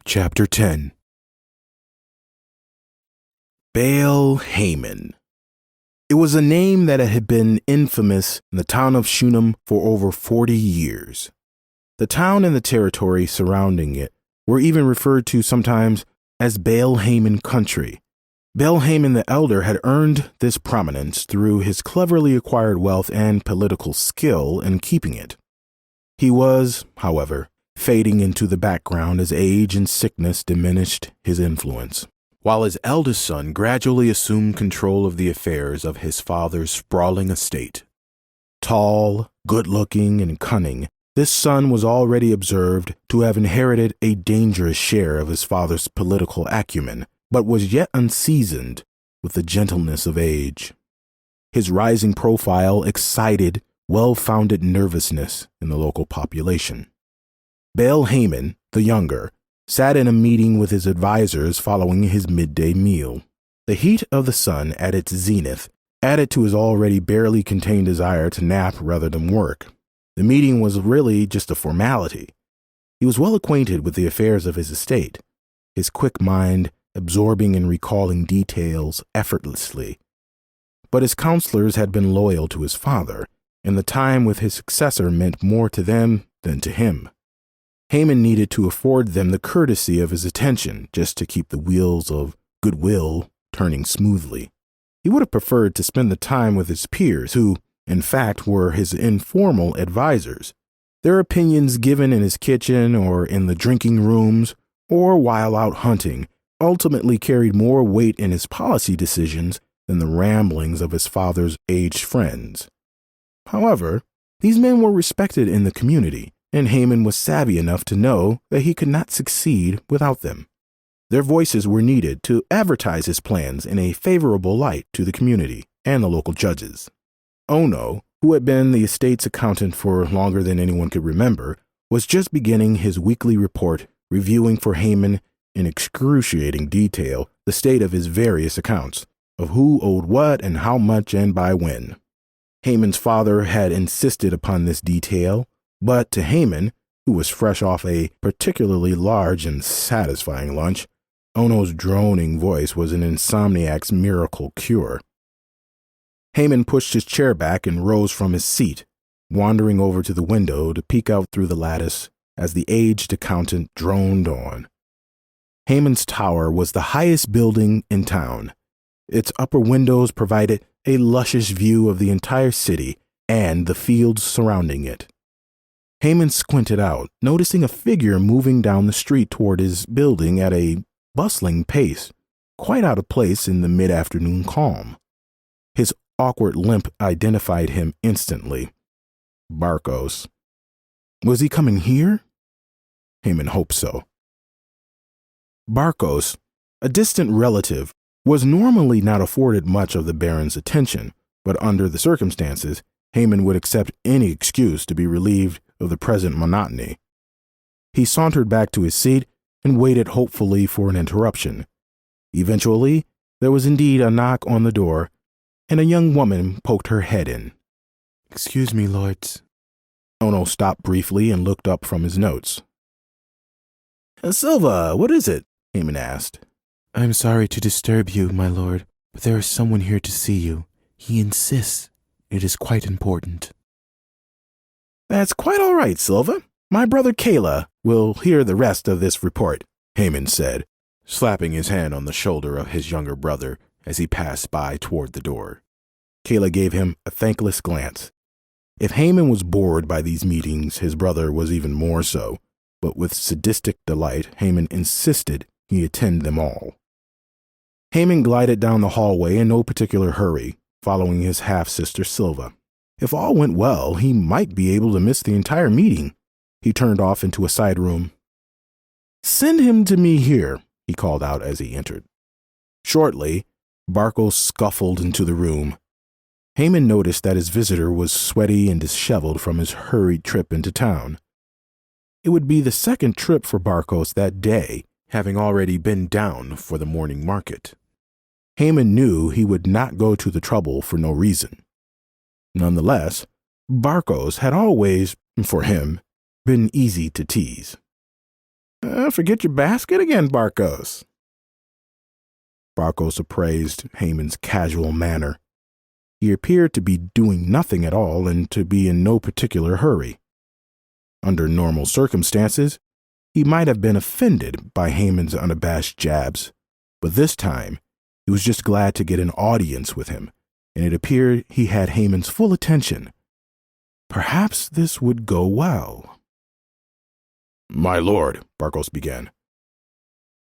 Chapter 10. Baal Haman. It was a name that had been infamous in the town of Shunem for over 40 years. The town and the territory surrounding it were even referred to sometimes as Baal Haman country. Baal Haman the elder had earned this prominence through his cleverly acquired wealth and political skill in keeping it. He was, however, fading into the background as age and sickness diminished his influence, while his eldest son gradually assumed control of the affairs of his father's sprawling estate. Tall, good-looking, and cunning, this son was already observed to have inherited a dangerous share of his father's political acumen, but was yet unseasoned with the gentleness of age. His rising profile excited well-founded nervousness in the local population. Baal Haman, the younger, sat in a meeting with his advisors following his midday meal. The heat of the sun at its zenith added to his already barely contained desire to nap rather than work. The meeting was really just a formality. He was well acquainted with the affairs of his estate, his quick mind absorbing and recalling details effortlessly. But his counselors had been loyal to his father, and the time with his successor meant more to them than to him. Haman needed to afford them the courtesy of his attention just to keep the wheels of goodwill turning smoothly. He would have preferred to spend the time with his peers who, in fact, were his informal advisors. Their opinions given in his kitchen or in the drinking rooms or while out hunting ultimately carried more weight in his policy decisions than the ramblings of his father's aged friends. However, these men were respected in the community, and Haman was savvy enough to know that he could not succeed without them. Their voices were needed to advertise his plans in a favorable light to the community and the local judges. Ono, who had been the estate's accountant for longer than anyone could remember, was just beginning his weekly report, reviewing for Haman in excruciating detail the state of his various accounts, of who owed what and how much and by when. Haman's father had insisted upon this detail, but to Haman, who was fresh off a particularly large and satisfying lunch, Ono's droning voice was an insomniac's miracle cure. Haman pushed his chair back and rose from his seat, wandering over to the window to peek out through the lattice as the aged accountant droned on. Haman's tower was the highest building in town. Its upper windows provided a luscious view of the entire city and the fields surrounding it. Haman squinted out, noticing a figure moving down the street toward his building at a bustling pace, quite out of place in the mid-afternoon calm. His awkward limp identified him instantly. Barkos. Was he coming here? Haman hoped so. Barkos, a distant relative, was normally not afforded much of the Baron's attention, but under the circumstances, Haman would accept any excuse to be relieved of the present monotony. He sauntered back to his seat and waited hopefully for an interruption. Eventually, there was indeed a knock on the door, and a young woman poked her head in. "Excuse me, lords." Ono stopped briefly and looked up from his notes. Silva, what is it? Haman asked. "I'm sorry to disturb you, my lord, but there is someone here to see you. He insists. It is quite important." That's quite all right, Silva. My brother Kayla will hear the rest of this report, Haman said, slapping his hand on the shoulder of his younger brother as he passed by toward the door. Kayla gave him a thankless glance. If Haman was bored by these meetings, his brother was even more so, but with sadistic delight, Haman insisted he attend them all. Haman glided down the hallway in no particular hurry, following his half-sister Silva. If all went well, he might be able to miss the entire meeting. He turned off into a side room. "Send him to me here," he called out as he entered. Shortly, Barkos scuffled into the room. Haman noticed that his visitor was sweaty and disheveled from his hurried trip into town. It would be the second trip for Barkos that day, having already been down for the morning market. Haman knew he would not go to the trouble for no reason. Nonetheless, Barkos had always, for him, been easy to tease. Forget your basket again, Barkos. Barkos appraised Haman's casual manner. He appeared to be doing nothing at all and to be in no particular hurry. Under normal circumstances, he might have been offended by Haman's unabashed jabs, but this time he was just glad to get an audience with him, and it appeared he had Haman's full attention. Perhaps this would go well. My lord, Barkos began,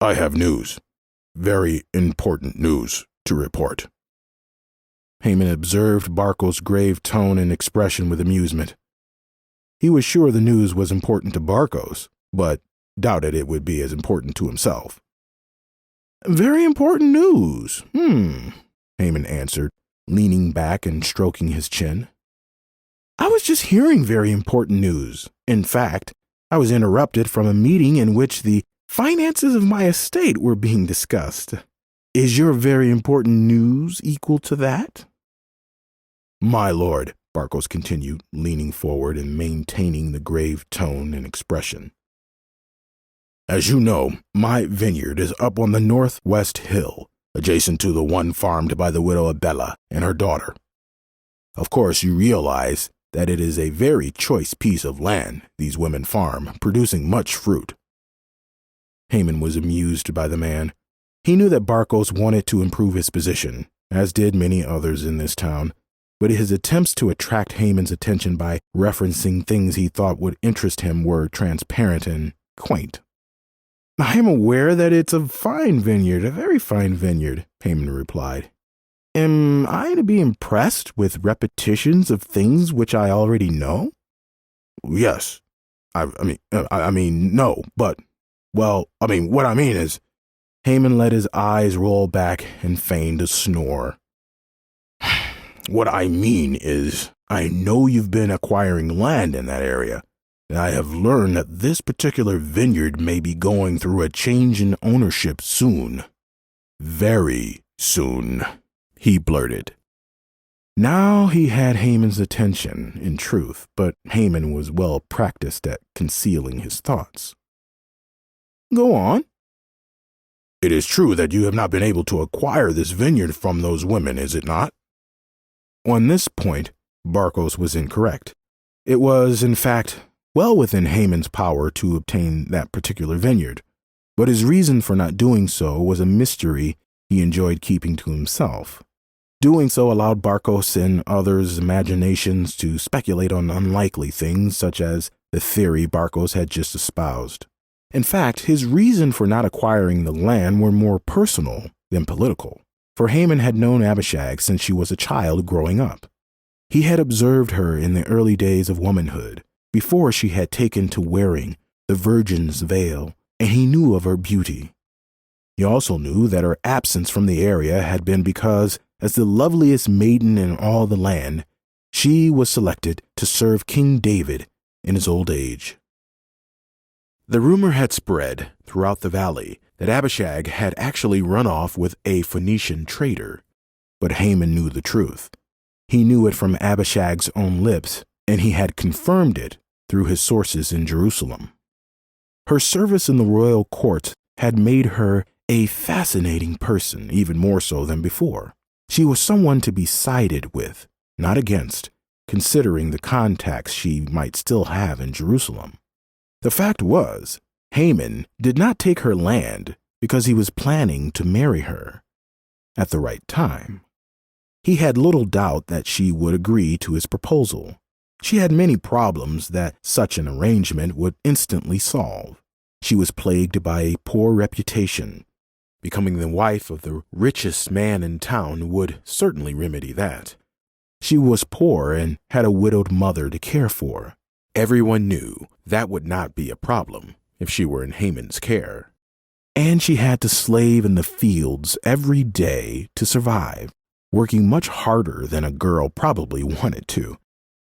I have news, very important news, to report. Haman observed Barkos' grave tone and expression with amusement. He was sure the news was important to Barkos, but doubted it would be as important to himself. Very important news, Haman answered, leaning back and stroking his chin. I was just hearing very important news. In fact, I was interrupted from a meeting in which the finances of my estate were being discussed. Is your very important news equal to that? My lord, Barkos continued, leaning forward and maintaining the grave tone and expression. As you know, my vineyard is up on the northwest hill, adjacent to the one farmed by the widow Abella and her daughter. Of course, you realize that it is a very choice piece of land these women farm, producing much fruit. Haman was amused by the man. He knew that Barkos wanted to improve his position, as did many others in this town, but his attempts to attract Haman's attention by referencing things he thought would interest him were transparent and quaint. I am aware that it's a fine vineyard, a very fine vineyard, Haman replied. Am I to be impressed with repetitions of things which I already know? Yes. I mean, no, but, well, what I mean is, Haman let his eyes roll back and feigned a snore. What I mean is, I know you've been acquiring land in that area. I have learned that this particular vineyard may be going through a change in ownership soon. Very soon, he blurted. Now he had Haman's attention, in truth, but Haman was well practiced at concealing his thoughts. Go on. It is true that you have not been able to acquire this vineyard from those women, is it not? On this point, Barkos was incorrect. It was, in fact, well within Haman's power to obtain that particular vineyard, but his reason for not doing so was a mystery he enjoyed keeping to himself. Doing so allowed Barkos and others' imaginations to speculate on unlikely things such as the theory Barkos had just espoused. In fact, his reason for not acquiring the land were more personal than political, for Haman had known Abishag since she was a child growing up. He had observed her in the early days of womanhood, before she had taken to wearing the virgin's veil, and he knew of her beauty. He also knew that her absence from the area had been because, as the loveliest maiden in all the land, she was selected to serve King David in his old age. The rumor had spread throughout the valley that Abishag had actually run off with a Phoenician trader, but Haman knew the truth. He knew it from Abishag's own lips, and he had confirmed it through his sources in Jerusalem. Her service in the royal court had made her a fascinating person, even more so than before. She was someone to be sided with, not against, considering the contacts she might still have in Jerusalem. The fact was, Haman did not take her land because he was planning to marry her at the right time. He had little doubt that she would agree to his proposal. She had many problems that such an arrangement would instantly solve. She was plagued by a poor reputation. Becoming the wife of the richest man in town would certainly remedy that. She was poor and had a widowed mother to care for. Everyone knew that would not be a problem if she were in Haman's care. And she had to slave in the fields every day to survive, working much harder than a girl probably wanted to.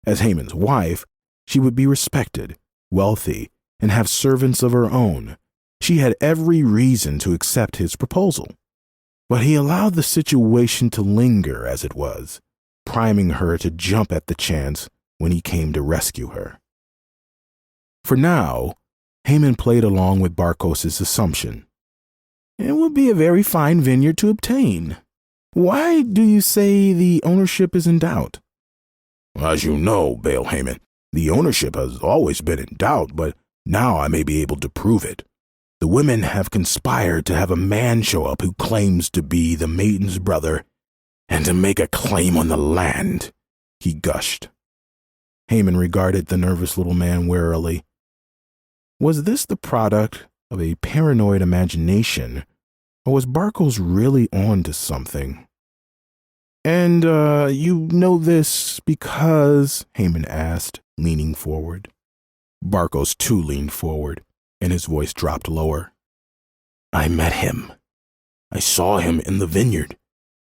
As Haman's wife, she would be respected, wealthy, and have servants of her own. She had every reason to accept his proposal. But he allowed the situation to linger as it was, priming her to jump at the chance when he came to rescue her. For now, Haman played along with Barkos's assumption. It would be a very fine vineyard to obtain. Why do you say the ownership is in doubt? As you know, Baal Haman, the ownership has always been in doubt, but now I may be able to prove it. The women have conspired to have a man show up who claims to be the maiden's brother and to make a claim on the land, he gushed. Haman regarded the nervous little man warily. Was this the product of a paranoid imagination, or was Barkos really on to something? And, you know this because, Haman asked, leaning forward. Barkos too leaned forward, and his voice dropped lower. I met him. I saw him in the vineyard.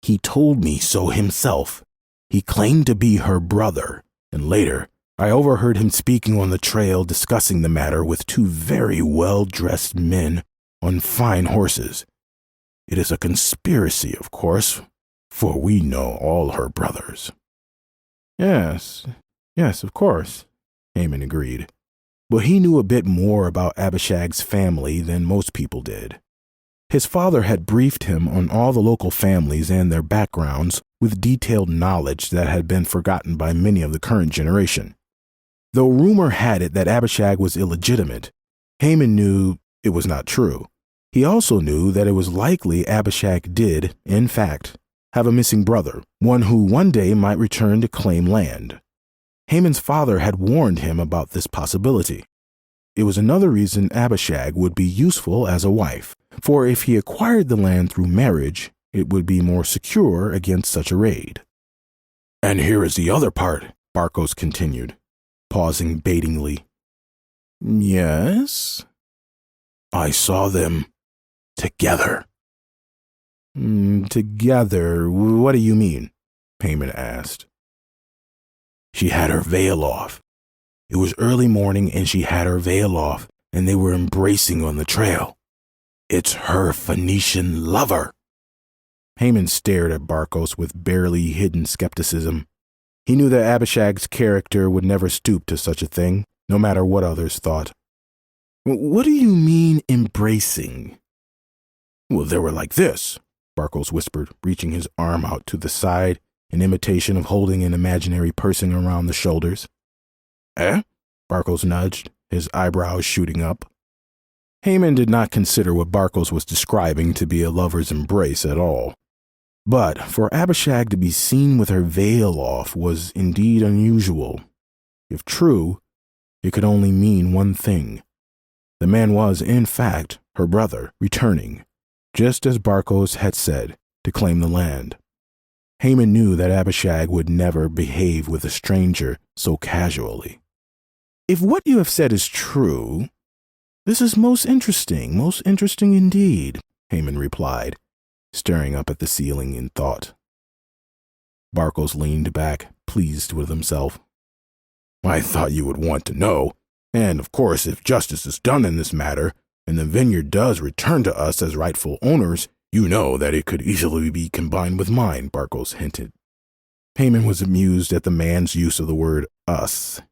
He told me so himself. He claimed to be her brother, and later I overheard him speaking on the trail discussing the matter with two very well-dressed men on fine horses. It is a conspiracy, of course, for we know all her brothers. Yes, of course, Haman agreed. But he knew a bit more about Abishag's family than most people did. His father had briefed him on all the local families and their backgrounds with detailed knowledge that had been forgotten by many of the current generation. Though rumor had it that Abishag was illegitimate, Haman knew it was not true. He also knew that it was likely Abishag did, in fact, have a missing brother, one who one day might return to claim land. Haman's father had warned him about this possibility. It was another reason Abishag would be useful as a wife, for if he acquired the land through marriage, it would be more secure against such a raid. And here is the other part, Barkos continued, pausing baitingly. Yes? I saw them together. Together? What do you mean? Haman asked. She had her veil off. It was early morning and she had her veil off, and they were embracing on the trail. It's her Phoenician lover. Haman stared at Barkos with barely hidden skepticism. He knew that Abishag's character would never stoop to such a thing, no matter what others thought. What do you mean, embracing? Well, they were like this, Barkos whispered, reaching his arm out to the side in imitation of holding an imaginary person around the shoulders. Eh? Barkos nudged, his eyebrows shooting up. Haman did not consider what Barkos was describing to be a lover's embrace at all. But for Abishag to be seen with her veil off was indeed unusual. If true, it could only mean one thing. The man was, in fact, her brother, returning, just as Barkos had said, to claim the land. Haman knew that Abishag would never behave with a stranger so casually. If what you have said is true, this is most interesting indeed, Haman replied, staring up at the ceiling in thought. Barkos leaned back, pleased with himself. I thought you would want to know, and of course if justice is done in this matter, and the vineyard does return to us as rightful owners, you know that it could easily be combined with mine, Barkos hinted. Haman was amused at the man's use of the word us.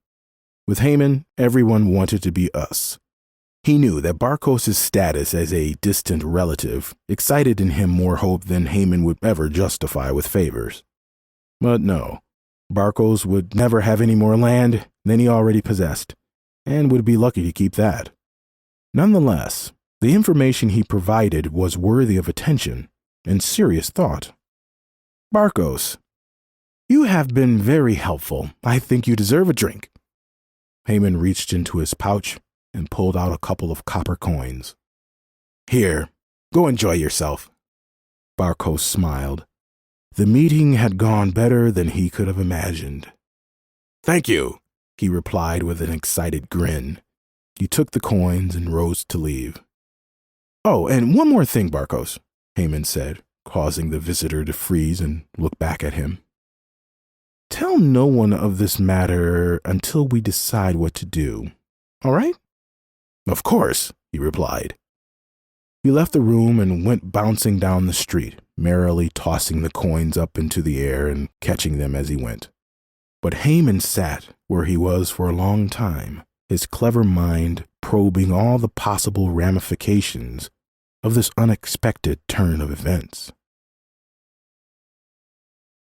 With Haman, everyone wanted to be us. He knew that Barkos' status as a distant relative excited in him more hope than Haman would ever justify with favors. But no, Barkos would never have any more land than he already possessed, and would be lucky to keep that. Nonetheless, the information he provided was worthy of attention and serious thought. Barkos, you have been very helpful. I think you deserve a drink. Haman reached into his pouch and pulled out a couple of copper coins. Here, go enjoy yourself. Barkos smiled. The meeting had gone better than he could have imagined. Thank you, he replied with an excited grin. He took the coins and rose to leave. Oh, and one more thing, Barkos, Haman said, causing the visitor to freeze and look back at him. Tell no one of this matter until we decide what to do. All right? Of course, he replied. He left the room and went bouncing down the street, merrily tossing the coins up into the air and catching them as he went. But Haman sat where he was for a long time, his clever mind probing all the possible ramifications of this unexpected turn of events.